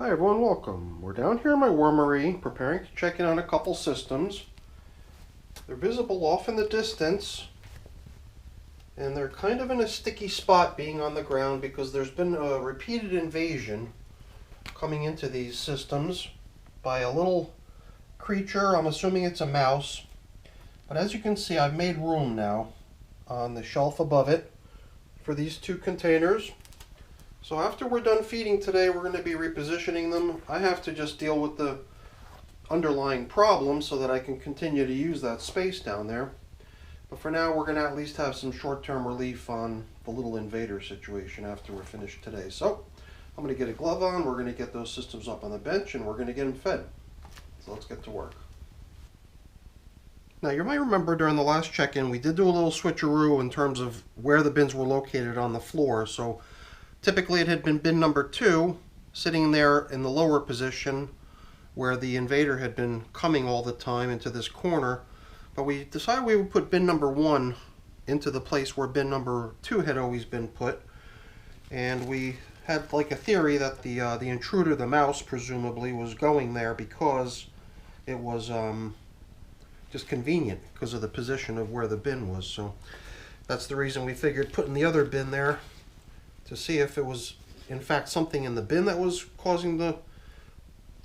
Hi everyone, welcome. We're down here in my wormery preparing to check in on a couple systems. They're visible off in the distance and they're kind of in a sticky spot being on the ground because there's been a repeated invasion coming into these systems by a little creature. I'm assuming it's a mouse, but as you can see I've made room now on the shelf above it for these two containers. So after we're done feeding today, we're going to be repositioning them. I have to just deal with the underlying problem so that I can continue to use that space down there. But for now, we're going to at least have some short-term relief on the little invader situation after we're finished today. So I'm going to get a glove on, we're going to get those systems up on the bench, and we're going to get them fed. So let's get to work. Now you might remember during the last check-in, we did do a little switcheroo in terms of where the bins were located on the floor. So typically it had been bin number 2 sitting there in the lower position where the invader had been coming all the time into this corner, but we decided we would put bin number 1 into the place where bin number 2 had always been put. And we had like a theory that the intruder, the mouse presumably, was going there because it was just convenient because of the position of where the bin was. So that's the reason we figured putting the other bin there, to see if it was in fact something in the bin that was causing the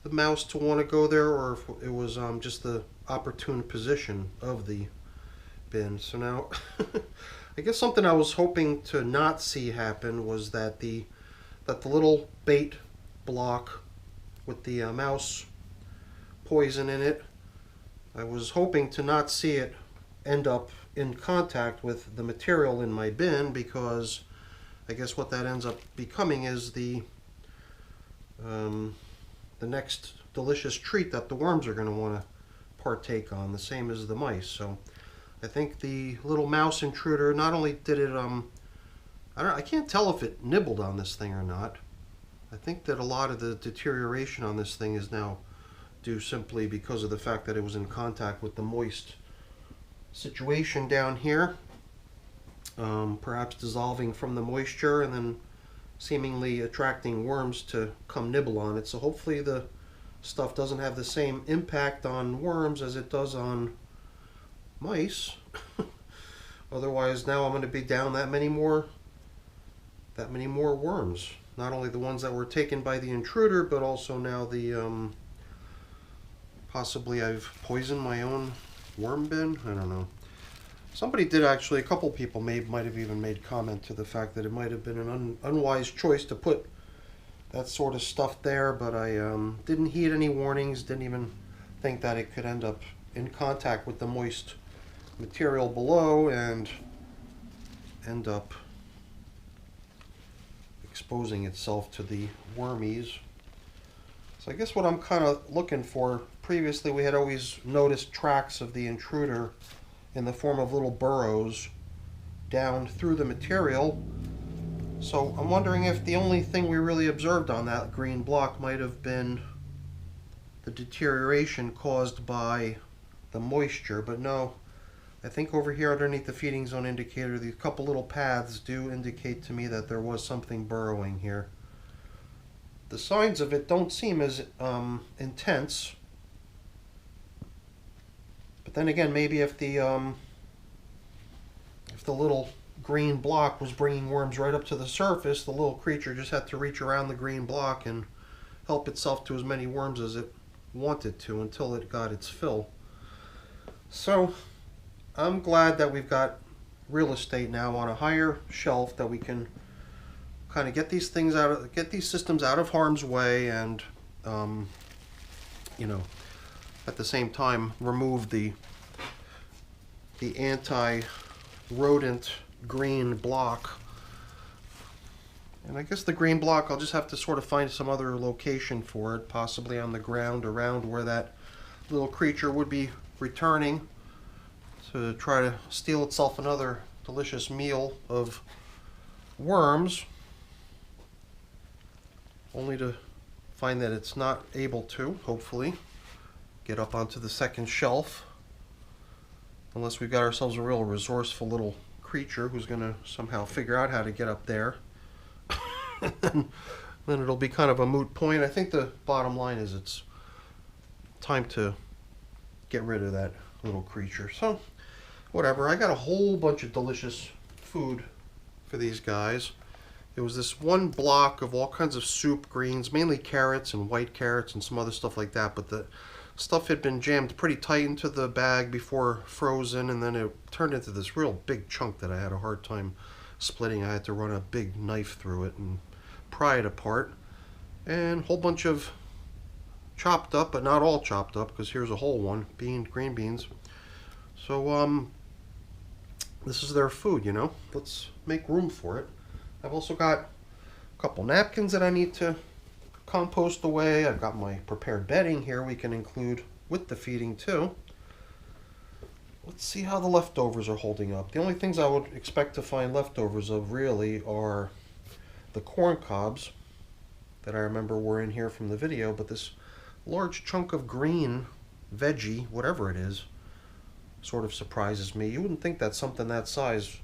mouse to want to go there, or if it was just the opportune position of the bin. So now I guess something I was hoping to not see happen was that the little bait block with the mouse poison in it, I was hoping to not see it end up in contact with the material in my bin, because I guess what that ends up becoming is the next delicious treat that the worms are going to want to partake on, the same as the mice. So I think the little mouse intruder, not only did it I can't tell if it nibbled on this thing or not. I think that a lot of the deterioration on this thing is now due simply because of the fact that it was in contact with the moist situation down here. Perhaps dissolving from the moisture and then seemingly attracting worms to come nibble on it. So hopefully the stuff doesn't have the same impact on worms as it does on mice. Otherwise now I'm going to be down that many more worms. Not only the ones that were taken by the intruder, but also now the possibly I've poisoned my own worm bin. I don't know. Somebody did actually, a couple people might have even made comment to the fact that it might have been an unwise choice to put that sort of stuff there, but I didn't heed any warnings, didn't even think that it could end up in contact with the moist material below and end up exposing itself to the wormies. So I guess what I'm kind of looking for, previously we had always noticed tracks of the intruder in the form of little burrows down through the material. So I'm wondering if the only thing we really observed on that green block might have been the deterioration caused by the moisture. But no, I think over here underneath the feeding zone indicator, these couple little paths do indicate to me that there was something burrowing here. The signs of it don't seem as intense. But then again, maybe if the little green block was bringing worms right up to the surface, the little creature just had to reach around the green block and help itself to as many worms as it wanted to until it got its fill. So I'm glad that we've got real estate now on a higher shelf that we can kind of get these systems out of harm's way, and you know, at the same time remove the anti-rodent green block. And I guess the green block, I'll just have to sort of find some other location for it, possibly on the ground around where that little creature would be returning to try to steal itself another delicious meal of worms, only to find that it's not able to, hopefully, get up onto the second shelf, unless we've got ourselves a real resourceful little creature who's going to somehow figure out how to get up there and then it'll be kind of a moot point. I think the bottom line is it's time to get rid of that little creature. So, whatever. I got a whole bunch of delicious food for these guys. There was this one block of all kinds of soup greens, mainly carrots and white carrots and some other stuff like that, but the stuff had been jammed pretty tight into the bag before frozen, and then it turned into this real big chunk that I had a hard time splitting. I had to run a big knife through it and pry it apart. And a whole bunch of chopped up, but not all chopped up, because here's a whole one, green beans. So this is their food, you know. Let's make room for it. I've also got a couple napkins that I need to compost away. I've got my prepared bedding here we can include with the feeding too. Let's see how the leftovers are holding up. The only things I would expect to find leftovers of really are the corn cobs that I remember were in here from the video, but this large chunk of green veggie, whatever it is, sort of surprises me. You wouldn't think that something that size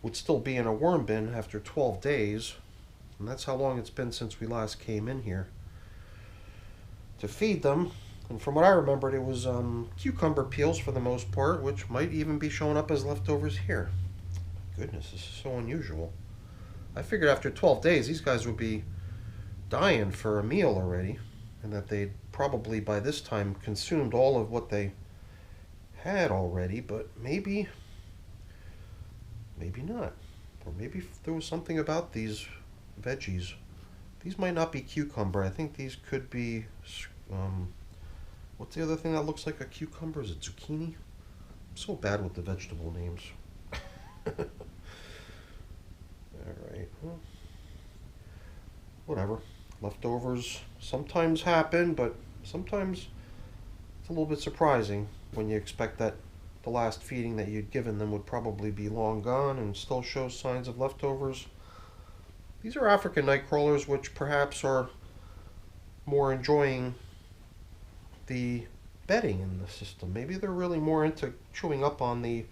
would still be in a worm bin after 12 days. And that's how long it's been since we last came in here to feed them. And from what I remembered, it was cucumber peels for the most part, which might even be showing up as leftovers here. Goodness, this is so unusual. I figured after 12 days, these guys would be dying for a meal already, and that they'd probably by this time consumed all of what they had already, but maybe not. Or maybe there was something about these veggies. These might not be cucumber. I think these could be, what's the other thing that looks like a cucumber? Is it zucchini? I'm so bad with the vegetable names. Alright, well, whatever. Leftovers sometimes happen, but sometimes it's a little bit surprising when you expect that the last feeding that you'd given them would probably be long gone and still show signs of leftovers. These are African night crawlers, which perhaps are more enjoying the bedding in the system. Maybe they're really more into chewing up on the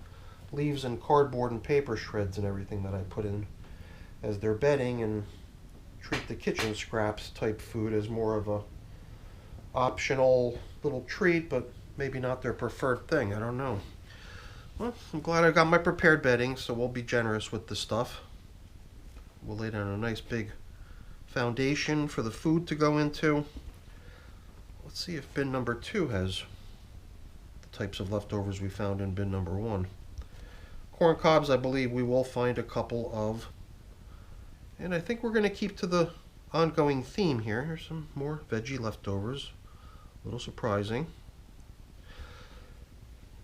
leaves and cardboard and paper shreds and everything that I put in as their bedding, and treat the kitchen scraps type food as more of a optional little treat, but maybe not their preferred thing. I don't know. Well, I'm glad I got my prepared bedding, so we'll be generous with the stuff. We'll lay down a nice big foundation for the food to go into. Let's see if bin number 2 has the types of leftovers we found in bin number 1. Corn cobs, I believe we will find a couple of. And I think we're going to keep to the ongoing theme here. Here's some more veggie leftovers. A little surprising.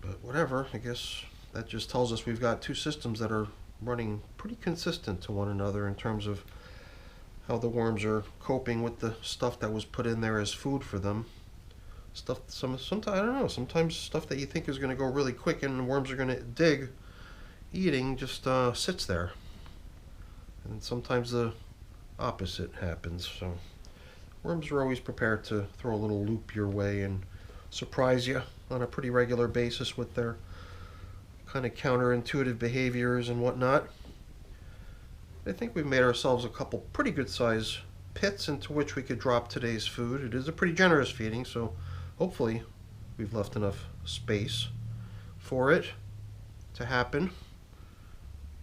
But whatever, I guess that just tells us we've got two systems that are running pretty consistent to one another in terms of how the worms are coping with the stuff that was put in there as food for them. Sometimes I don't know, sometimes stuff that you think is going to go really quick and the worms are going to dig eating just sits there. And sometimes the opposite happens. So worms are always prepared to throw a little loop your way and surprise you on a pretty regular basis with their kind of counterintuitive behaviors and whatnot. I think we've made ourselves a couple pretty good size pits into which we could drop today's food. It is a pretty generous feeding, so hopefully we've left enough space for it to happen.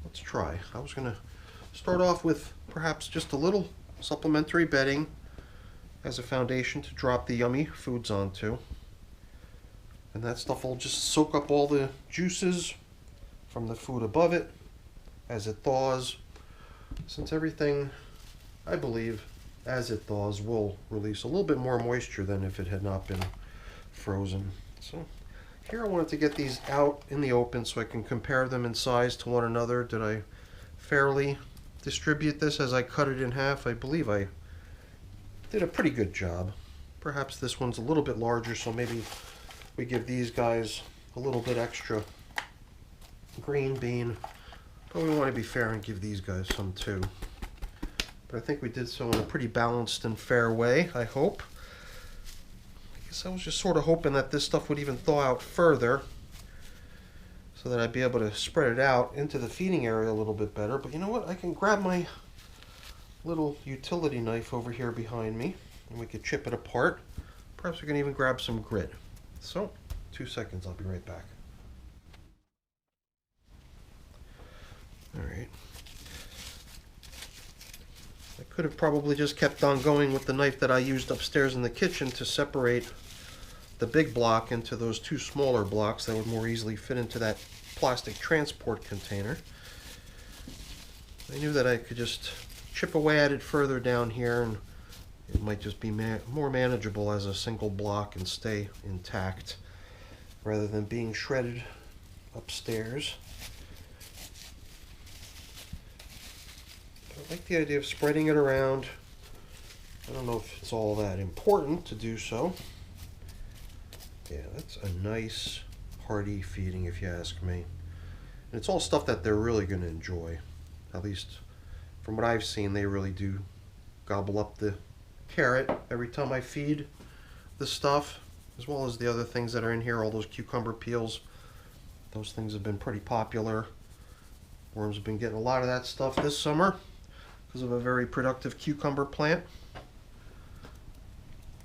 Let's try. I was going to start off with perhaps just a little supplementary bedding as a foundation to drop the yummy foods onto. And that stuff will just soak up all the juices from the food above it as it thaws. Since everything, I believe, as it thaws will release a little bit more moisture than if it had not been frozen. So here I wanted to get these out in the open so I can compare them in size to one another. Did I fairly distribute this as I cut it in half? I believe I did a pretty good job. Perhaps this one's a little bit larger, so maybe we give these guys a little bit extra green bean, but we want to be fair and give these guys some too. But I think we did so in a pretty balanced and fair way, I hope. I guess I was just sort of hoping that this stuff would even thaw out further so that I'd be able to spread it out into the feeding area a little bit better. But you know what? I can grab my little utility knife over here behind me, and we could chip it apart. Perhaps we can even grab some grit. So, 2 seconds, I'll be right back. Alright. I could have probably just kept on going with the knife that I used upstairs in the kitchen to separate the big block into those 2 smaller blocks that would more easily fit into that plastic transport container. I knew that I could just chip away at it further down here, and it might just be more manageable as a single block and stay intact rather than being shredded upstairs. I like the idea of spreading it around. I don't know if it's all that important to do so. Yeah, that's a nice hearty feeding if you ask me. And it's all stuff that they're really going to enjoy. At least from what I've seen, they really do gobble up the carrot every time I feed the stuff, as well as the other things that are in here, all those cucumber peels. Those things have been pretty popular. Worms have been getting a lot of that stuff this summer because of a very productive cucumber plant.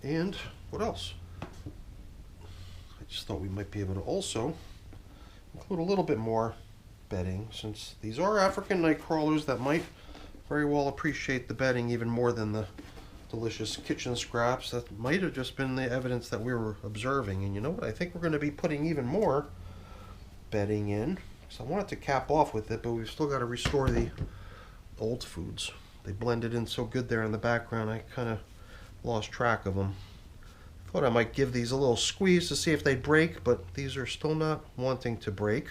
And what else? I just thought we might be able to also include a little bit more bedding, since these are African night crawlers that might very well appreciate the bedding even more than the delicious kitchen scraps. That might have just been the evidence that we were observing. And you know what? I think we're going to be putting even more bedding in. So I wanted to cap off with it, but we've still got to restore the old foods. They blended in so good there in the background, I kind of lost track of them. Thought I might give these a little squeeze to see if they break, but these are still not wanting to break.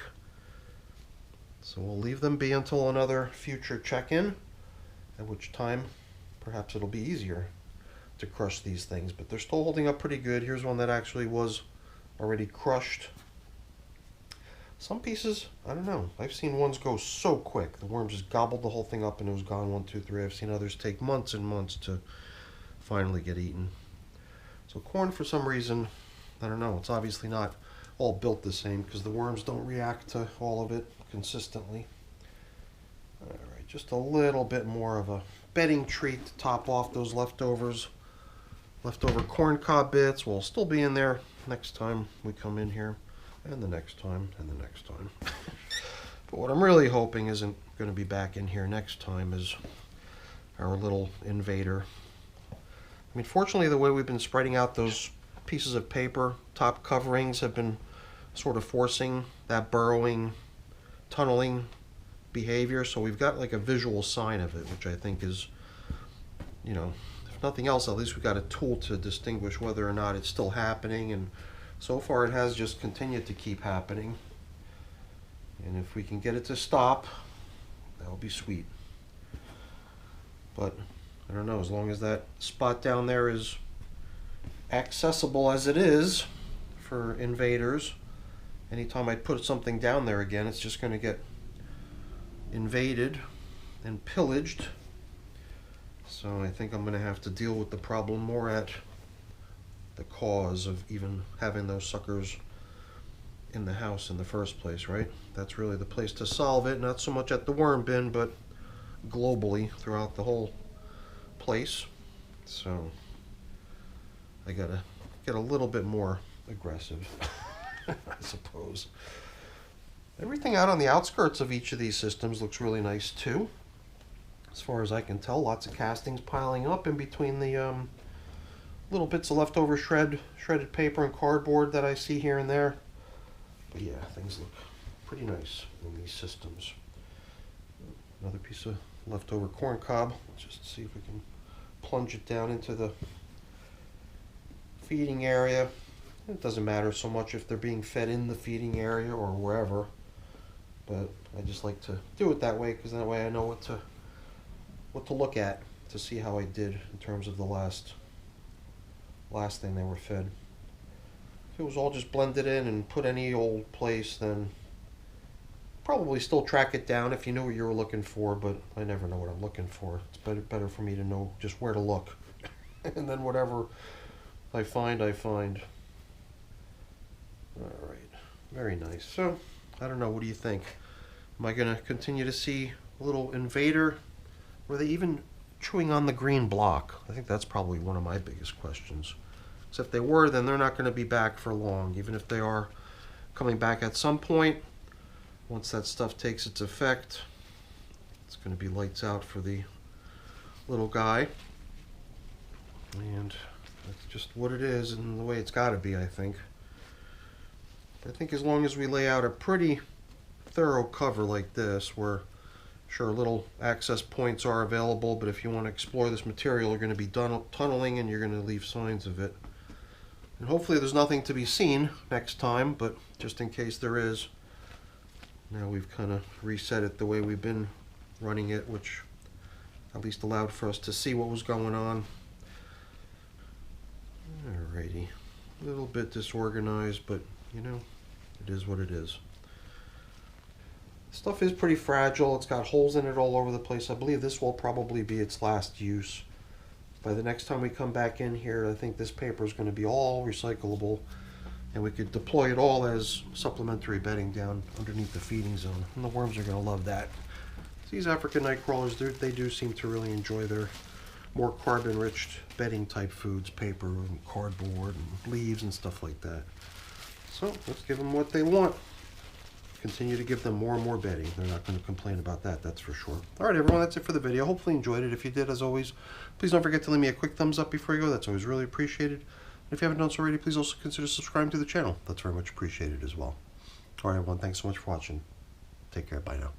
So we'll leave them be until another future check-in, at which time perhaps it'll be easier to crush these things. But they're still holding up pretty good. Here's one that actually was already crushed. Some pieces, I don't know. I've seen ones go so quick. The worm just gobbled the whole thing up and it was gone 1, 2, 3. I've seen others take months and months to finally get eaten. So corn, for some reason, I don't know, it's obviously not all built the same because the worms don't react to all of it consistently. Alright, just a little bit more of a bedding treat to top off those leftover corn cob bits. Will still be in there next time we come in here, and the next time, and the next time. But what I'm really hoping isn't going to be back in here next time is our little invader. I mean, fortunately, the way we've been spreading out those pieces of paper, top coverings have been sort of forcing that burrowing, tunneling behavior. So we've got like a visual sign of it, which I think is, you know, if nothing else, at least we've got a tool to distinguish whether or not it's still happening. And so far it has just continued to keep happening. And if we can get it to stop, that'll be sweet. But I don't know, as long as that spot down there is accessible as it is for invaders, anytime I put something down there again, it's just going to get invaded and pillaged. So I think I'm going to have to deal with the problem more at the cause of even having those suckers in the house in the first place, right? That's really the place to solve it, not so much at the worm bin, but globally throughout the whole place. So I gotta get a little bit more aggressive, I suppose. Everything out on the outskirts of each of these systems looks really nice too. As far as I can tell, lots of castings piling up in between the little bits of leftover shredded paper and cardboard that I see here and there. But yeah, things look pretty nice in these systems. Another piece of leftover corn cob. Just see if we can plunge it down into the feeding area. It doesn't matter so much if they're being fed in the feeding area or wherever, but I just like to do it that way because that way I know what to look at to see how I did in terms of the last thing they were fed. If it was all just blended in and put any old place, then probably still track it down if you knew what you were looking for, but I never know what I'm looking for. It's better for me to know just where to look. And then whatever I find, I find. Alright, very nice. So, I don't know, what do you think? Am I going to continue to see a little invader? Were they even chewing on the green block? I think that's probably one of my biggest questions. Because if they were, then they're not going to be back for long, even if they are coming back at some point. Once that stuff takes its effect, it's going to be lights out for the little guy. And that's just what it is and the way it's got to be, I think. I think as long as we lay out a pretty thorough cover like this, where sure little access points are available, but if you want to explore this material, you're going to be tunneling and you're going to leave signs of it. And hopefully there's nothing to be seen next time, but just in case there is, now we've kind of reset it the way we've been running it, which at least allowed for us to see what was going on. Alrighty, a little bit disorganized, but you know, it is what it is. Stuff is pretty fragile. It's got holes in it all over the place. I believe this will probably be its last use. By the next time we come back in here, I think this paper is going to be all recyclable, and we could deploy it all as supplementary bedding down underneath the feeding zone. And the worms are going to love that. These African night crawlers, they do seem to really enjoy their more carbon-rich bedding type foods, paper and cardboard and leaves and stuff like that. So let's give them what they want. Continue to give them more and more bedding. They're not going to complain about that, that's for sure. Alright everyone, that's it for the video. Hopefully you enjoyed it. If you did, as always, please don't forget to leave me a quick thumbs up before you go. That's always really appreciated. And if you haven't done so already, please also consider subscribing to the channel. That's very much appreciated as well. Alright everyone, thanks so much for watching. Take care, bye now.